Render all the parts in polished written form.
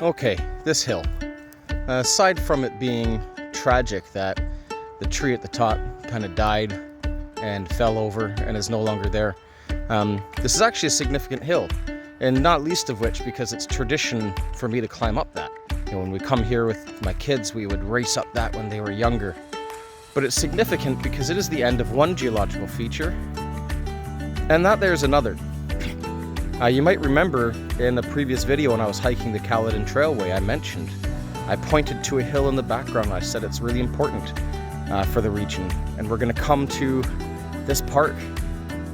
Okay, this hill. Aside from it being tragic that the tree at the top kind of died and fell over and is no longer there, this is actually a significant hill, and not least of which because it's tradition for me to climb up that. You know, when we come here with my kids, we would race up that when they were younger. But it's significant because it is the end of one geological feature, and that there's another. You might remember in a previous video when I was hiking the Caledon Trailway, I pointed to a hill in the background. I said it's really important for the region, and we're going to come to this park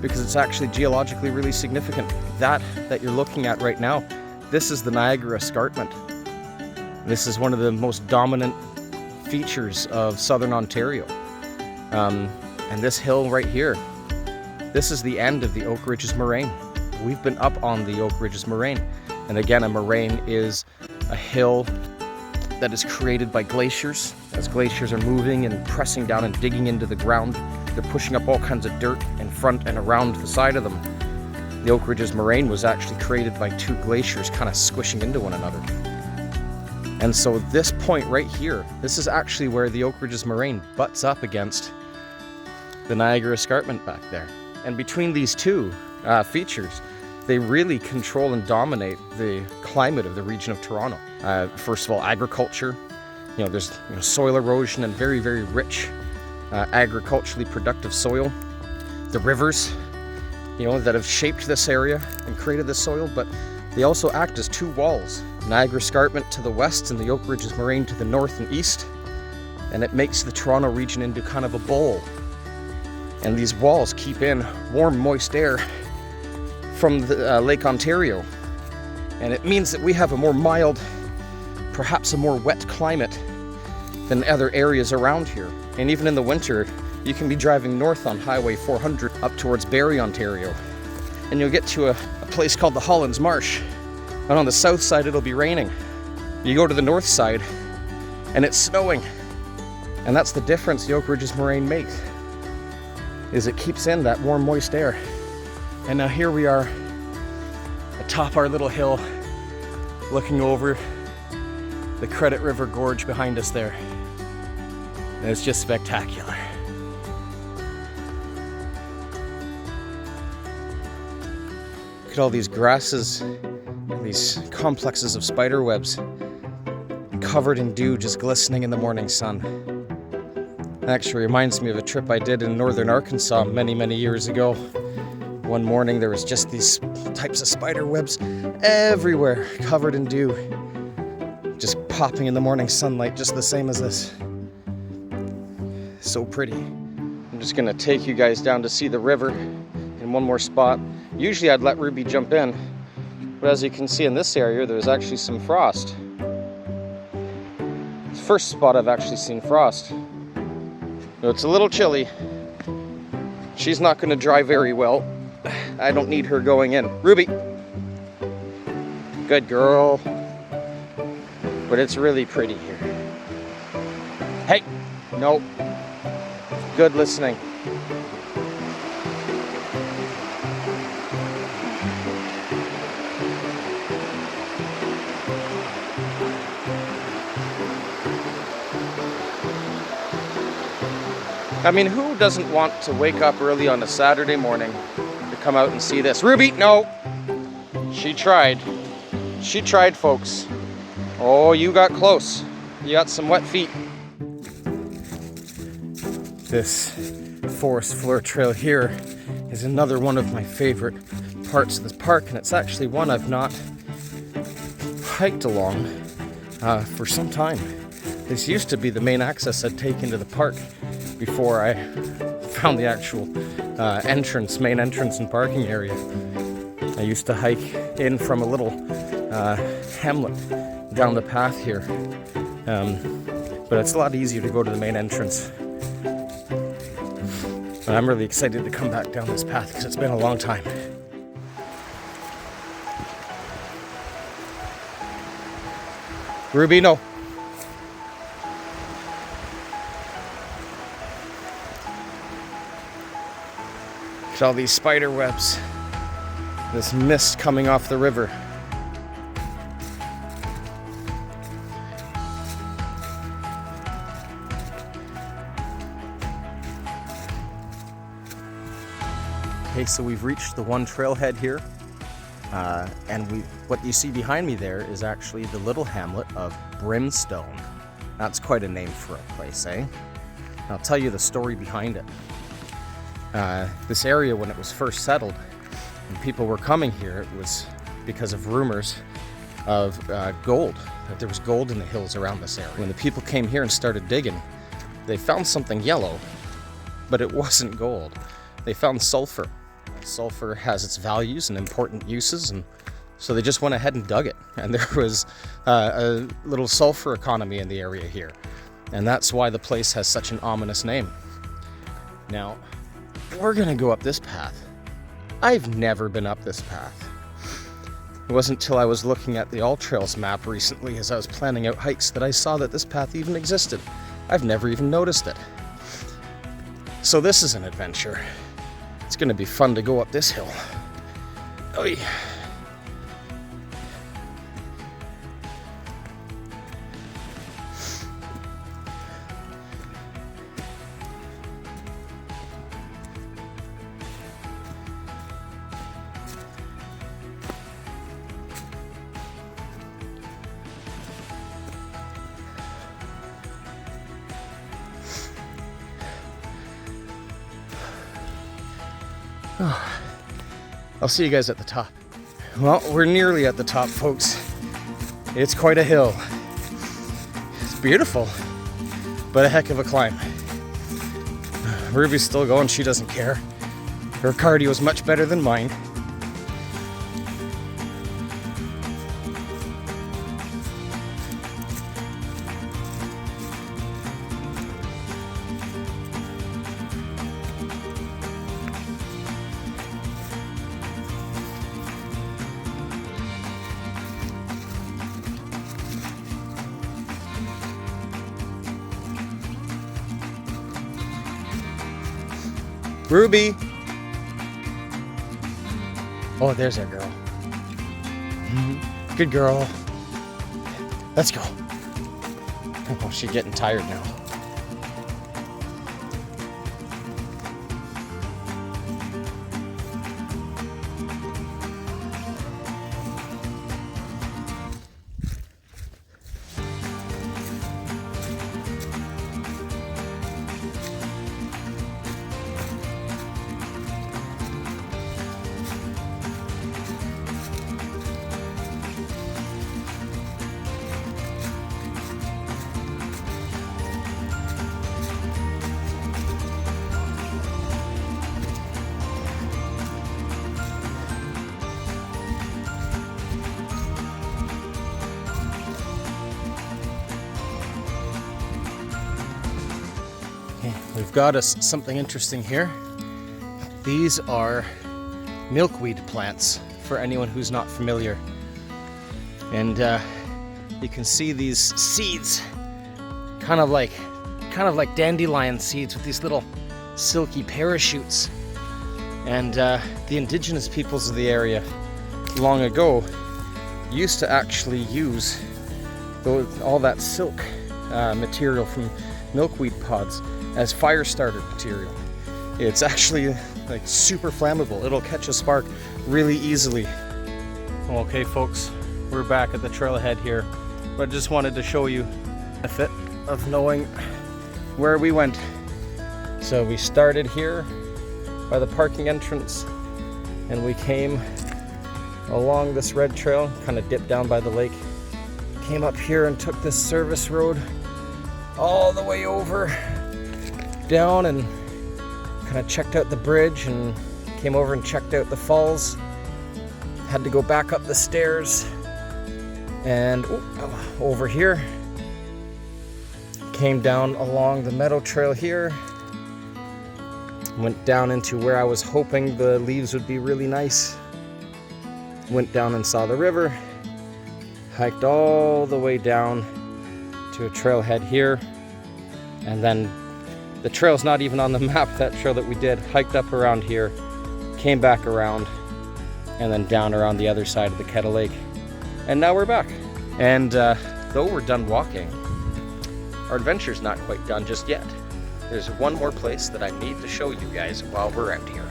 because it's actually geologically really significant. That you're looking at right now, this is the Niagara Escarpment. This is one of the most dominant features of southern Ontario. And this hill right here, this is the end of the Oak Ridges Moraine. We've been up on the Oak Ridges Moraine. And again, a moraine is a hill that is created by glaciers. As glaciers are moving and pressing down and digging into the ground, they're pushing up all kinds of dirt in front and around the side of them. The Oak Ridges Moraine was actually created by two glaciers kind of squishing into one another. And so this point right here, this is actually where the Oak Ridges Moraine butts up against the Niagara Escarpment back there. And between these two features, they really control and dominate the climate of the region of Toronto. First of all, agriculture. You know, there's soil erosion and very, very rich agriculturally productive soil. The rivers, that have shaped this area and created this soil, but they also act as two walls. Niagara Escarpment to the west and the Oak Ridges Moraine to the north and east. And it makes the Toronto region into kind of a bowl. And these walls keep in warm, moist air from the Lake Ontario. And it means that we have a more mild, perhaps a more wet climate than other areas around here. And even in the winter, you can be driving north on Highway 400 up towards Barrie, Ontario. And you'll get to a place called the Hollands Marsh. And on the south side, it'll be raining. You go to the north side, and it's snowing. And that's the difference the Oak Ridges Moraine makes, is it keeps in that warm, moist air. And now here we are atop our little hill, looking over the Credit River Gorge behind us there. And it's just spectacular. Look at all these grasses, these complexes of spider webs, covered in dew, just glistening in the morning sun. It actually reminds me of a trip I did in northern Arkansas many, many years ago. One morning there was just these types of spider webs everywhere, covered in dew, just popping in the morning sunlight, just the same as this. So pretty. I'm just gonna take you guys down to see the river in one more spot. Usually I'd let Ruby jump in, but as you can see in this area, there's actually some frost. It's the first spot I've actually seen frost. It's a little chilly. She's not going to dry very well. I don't need her going in. Ruby! Good girl. But it's really pretty here. Hey! No. Good listening. I mean, who doesn't want to wake up early on a Saturday morning to come out and see this? Ruby, no! She tried. She tried, folks. Oh, you got close. You got some wet feet. This forest floor trail here is another one of my favorite parts of this park, and it's actually one I've not hiked along for some time. This used to be the main access I'd take into the park before I found the actual main entrance and parking area. I used to hike in from a little hamlet down the path here, but it's a lot easier to go to the main entrance. But I'm really excited to come back down this path because it's been a long time. Ruby, no. Look at all these spider webs. This mist coming off the river. Okay, so we've reached the one trailhead here, and what you see behind me there is actually the little hamlet of Brimstone. That's quite a name for a place, eh? I'll tell you the story behind it. This area, when it was first settled, and people were coming here, it was because of rumors of gold, that there was gold in the hills around this area. When the people came here and started digging, they found something yellow, but it wasn't gold. They found sulfur. Sulfur has its values and important uses, and so they just went ahead and dug it. And there was a little sulfur economy in the area here. And that's why the place has such an ominous name. Now, we're gonna go up this path. I've never been up this path. It wasn't until I was looking at the All Trails map recently as I was planning out hikes that I saw that this path even existed. I've never even noticed it. So this is an adventure. It's gonna be fun to go up this hill. Oy. I'll see you guys at the top. Well, we're nearly at the top, folks. It's quite a hill. It's beautiful, but a heck of a climb. Ruby's still going, she doesn't care. Her cardio is much better than mine. Ruby! Oh, there's our girl. Good girl. Let's go. Oh, she's getting tired now. We've got us something interesting here. These are milkweed plants, for anyone who's not familiar. And you can see these seeds, kind of like dandelion seeds with these little silky parachutes. And the indigenous peoples of the area long ago used to actually use all that silk material from milkweed pods as fire starter material. It's actually like super flammable. It'll catch a spark really easily. Okay folks, we're back at the trailhead here, but I just wanted to show you the benefit of knowing where we went. So we started here by the parking entrance and we came along this red trail, kind of dipped down by the lake, came up here and took this service road all the way over down and kind of checked out the bridge and came over and checked out the falls. Had to go back up the stairs and over here. Came down along the meadow trail here. Went down into where I was hoping the leaves would be really nice. Went down and saw the river. Hiked all the way down to a trailhead here. And then the trail's not even on the map, that trail that we did. Hiked up around here, came back around, and then down around the other side of the Kettle Lake. And now we're back. And though we're done walking, our adventure's not quite done just yet. There's one more place that I need to show you guys while we're out here.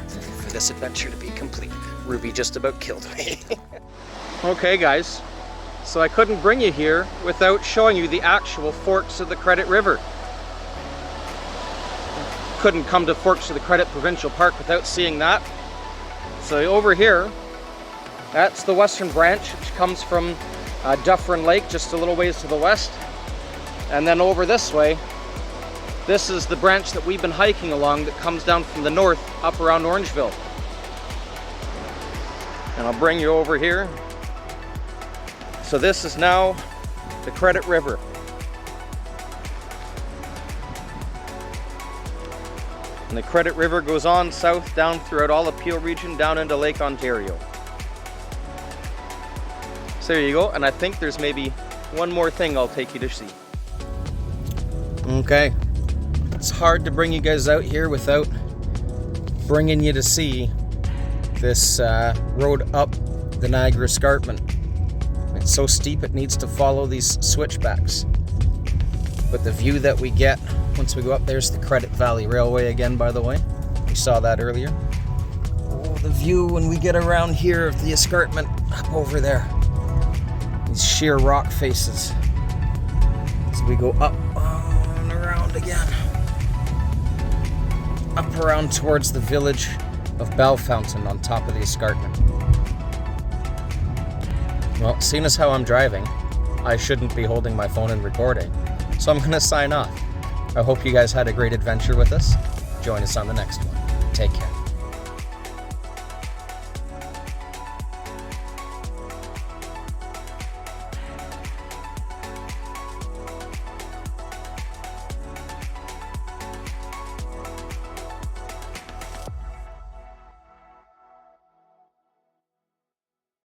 this adventure to be complete. Ruby just about killed me. Okay guys, so I couldn't bring you here without showing you the actual forks of the Credit River. Couldn't come to Forks of the Credit Provincial Park without seeing that. So over here, that's the western branch, which comes from Dufferin Lake, just a little ways to the west. And then over this way, this is the branch that we've been hiking along that comes down from the north up around Orangeville. And I'll bring you over here. So this is now the Credit River. And the Credit River goes on south down throughout all the Peel region down into Lake Ontario. So there you go, and I think there's maybe one more thing I'll take you to see. Okay, it's hard to bring you guys out here without bringing you to see this road up the Niagara Escarpment. It's so steep it needs to follow these switchbacks. But the view that we get once we go up, there's the Credit Valley Railway again, by the way. We saw that earlier. Oh, the view when we get around here of the escarpment up over there. These sheer rock faces. So we go up and around again. Up around towards the village of Bellefontaine on top of the escarpment. Well, seeing as how I'm driving, I shouldn't be holding my phone and recording. So I'm gonna sign off. I hope you guys had a great adventure with us. Join us on the next one. Take care.